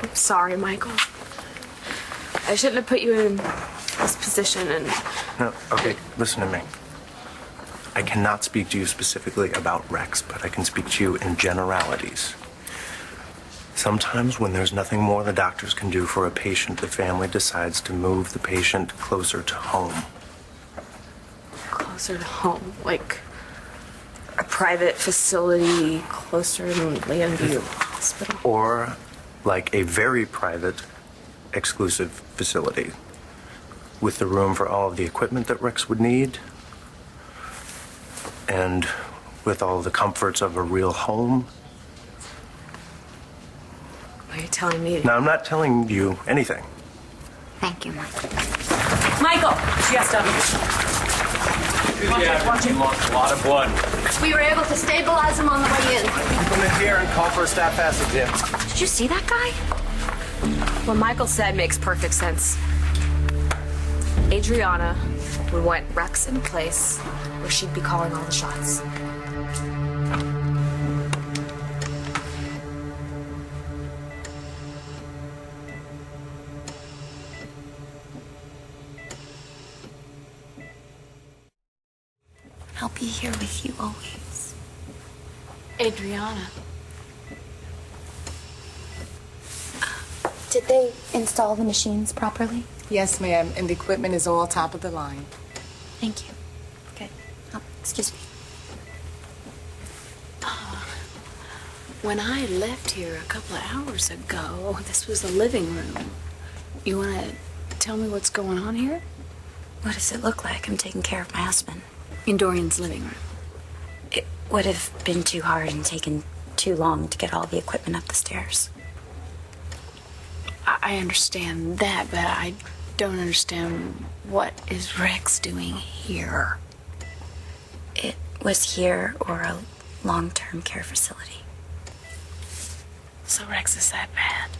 I'm sorry, Michael. I shouldn't have put you in this position and... No, okay, listen to me. I cannot speak to you specifically about Rex, but I can speak to you in generalities. Sometimes when there's nothing more the doctors can do for a patient, the family decides to move the patient closer to home. Closer to home? Like a private facility closer in Llanview Hospital? Or like a very private, exclusive facility with the room for all of the equipment that Rex would need and with all the comforts of a real home. Are you telling me? Now, I'm not telling you anything. Thank you, Michael. Michael! GSW. Yeah, he lost a lot of blood. We were able to stabilize him on the way in. Keep him in here and call for a staff passage, Jim. Did you see that guy? What Michael said makes perfect sense. Adriana would want Rex in a place where she'd be calling all the shots. I'll be here with you always. Adriana. Did they install the machines properly? Yes, ma'am, and the equipment is all top of the line. Thank you. Good. Oh, excuse me. When I left here a couple of hours ago, this was the living room. You want to tell me what's going on here? What does it look like? I'm taking care of my husband. In Dorian's living room. It would have been too hard and taken too long to get all the equipment up the stairs. I understand that, but I don't understand what is Rex doing here. It was here or a long-term care facility. So Rex is that bad?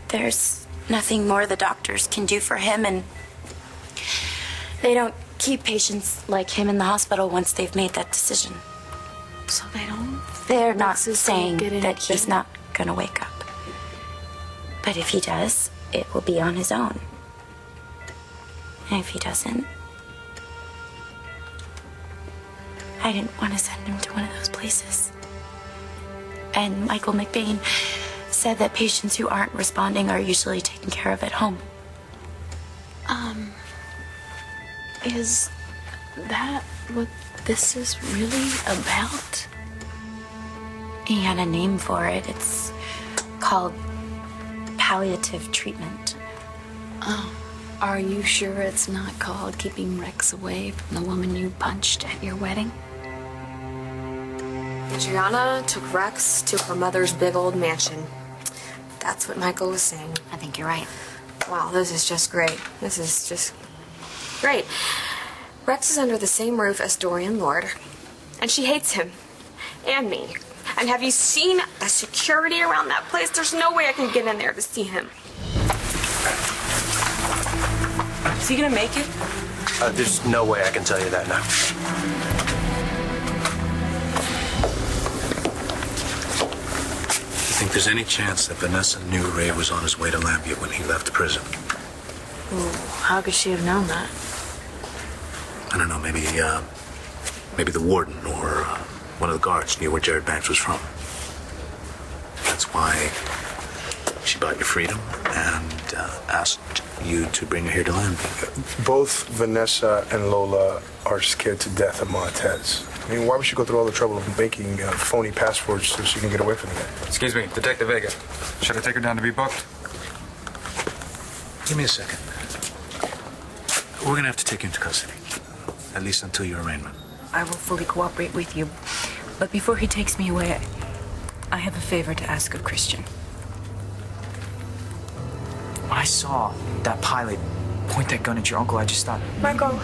There's nothing more the doctors can do for him, and they don't keep patients like him in the hospital once they've made that decision. So they don't? They're not saying that he's not gonna wake up. But if he does, it will be on his own. And if he doesn't, I didn't want to send him to one of those places. And Michael McBain said that patients who aren't responding are usually taken care of at home. Is that what this is really about? He had a name for it. It's called palliative treatment. Oh, are you sure it's not called keeping Rex away from the woman you punched at your wedding? Adriana took Rex to her mother's big old mansion. That's what Michael was saying. I think you're right. Wow, this is just great. This is just great. Rex is under the same roof as Dorian Lord, and she hates him and me. And have you seen the security around that place? There's no way I can get in there to see him. Is he gonna make it? There's no way I can tell you that now. You think there's any chance that Vanessa knew Ray was on his way to Llanview when he left the prison? Ooh, how could she have known that? I don't know, maybe the warden or one of the guards knew where Jared Banks was from. That's why she bought your freedom and asked you to bring her here to Llanview. Both Vanessa and Lola are scared to death of Montez. I mean, why would she go through all the trouble of making phony passports so she can get away from that? Excuse me, Detective Vega. Should I take her down to be booked? Give me a second. We're gonna have to take you into custody. At least until your arraignment. I will fully cooperate with you. But before he takes me away, I have a favor to ask of Christian. When I saw that pilot point that gun at your uncle, I just thought... Michael,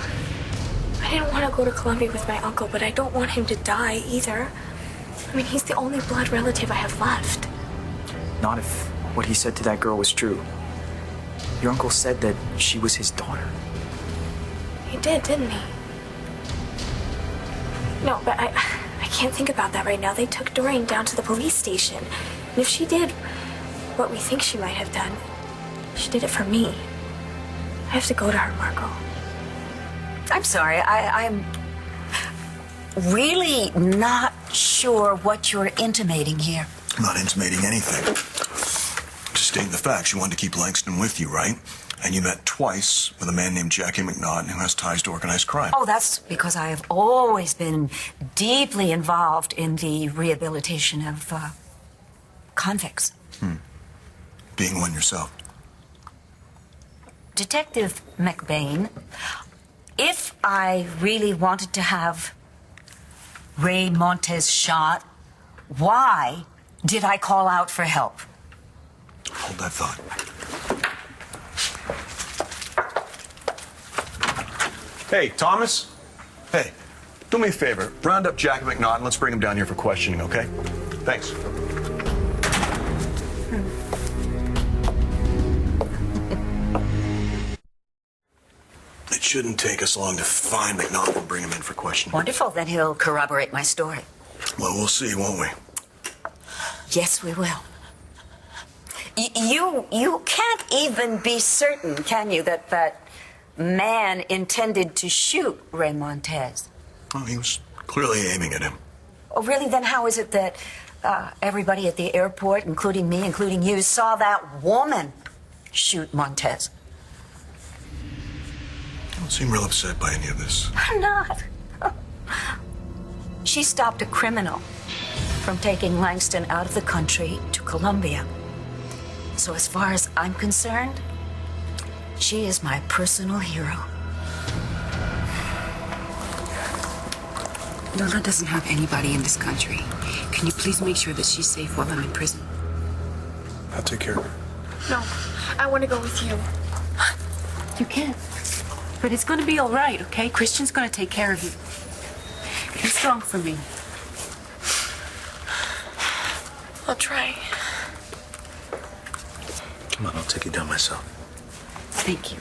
I didn't want to go to Colombia with my uncle, but I don't want him to die either. I mean, he's the only blood relative I have left. Not if what he said to that girl was true. Your uncle said that she was his daughter. He did, didn't he? No, but I can't think about that right now. They took Dorian down to the police station. And if she did, what we think she might have done. She did it for me. I have to go to her, Margot. I'm sorry, I'm really not sure what you're intimating here. I'm not intimating anything. Just stating the facts. You wanted to keep Langston with you, right? And you met twice with a man named Jackie McNaughton who has ties to organized crime. Oh, that's because I have always been deeply involved in the rehabilitation of convicts. Being one yourself. Detective McBain, if I really wanted to have Ray Montez shot, why did I call out for help? Hold that thought. Hey, Thomas. Hey, do me a favor. Round up Jackie McNaughton. Let's bring him down here for questioning, okay? Thanks. It shouldn't take us long to find McNaughton and bring him in for questioning. Wonderful, then he'll corroborate my story. Well, we'll see, won't we? Yes, we will. You can't even be certain, can you, that that man intended to shoot Ray Montez? Oh, he was clearly aiming at him. Oh, really? Then how is it that everybody at the airport, including me, including you, saw that woman shoot Montez? You don't seem real upset by any of this. I'm not. She stopped a criminal from taking Langston out of the country to Colombia. So as far as I'm concerned, she is my personal hero. Lola doesn't have anybody in this country. Can you please make sure that she's safe while I'm in prison? I'll take care of her. No, I want to go with you. You can. But it's going to be all right, okay? Christian's going to take care of you. Be strong for me. I'll try. Come on, I'll take you down myself. Thank you.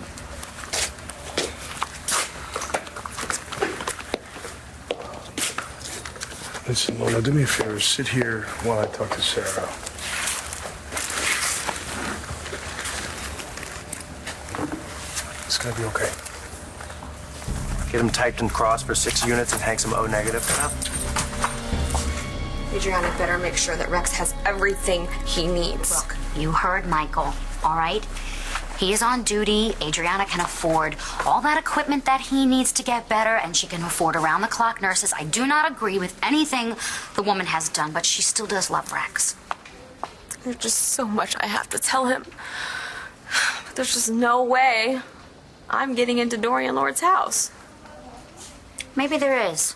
Listen, Lola, do me a favor. Sit here while I talk to Sarah. It's gonna be okay. Get him typed and crossed for 6 units and hang some O negative. Adriana better make sure that Rex has everything he needs. Look, you heard Michael, all right? He is on duty. Adriana can afford all that equipment that he needs to get better, and she can afford around-the-clock nurses. I do not agree with anything the woman has done, but she still does love Rex. There's just so much I have to tell him. But there's just no way I'm getting into Dorian Lord's house. Maybe there is.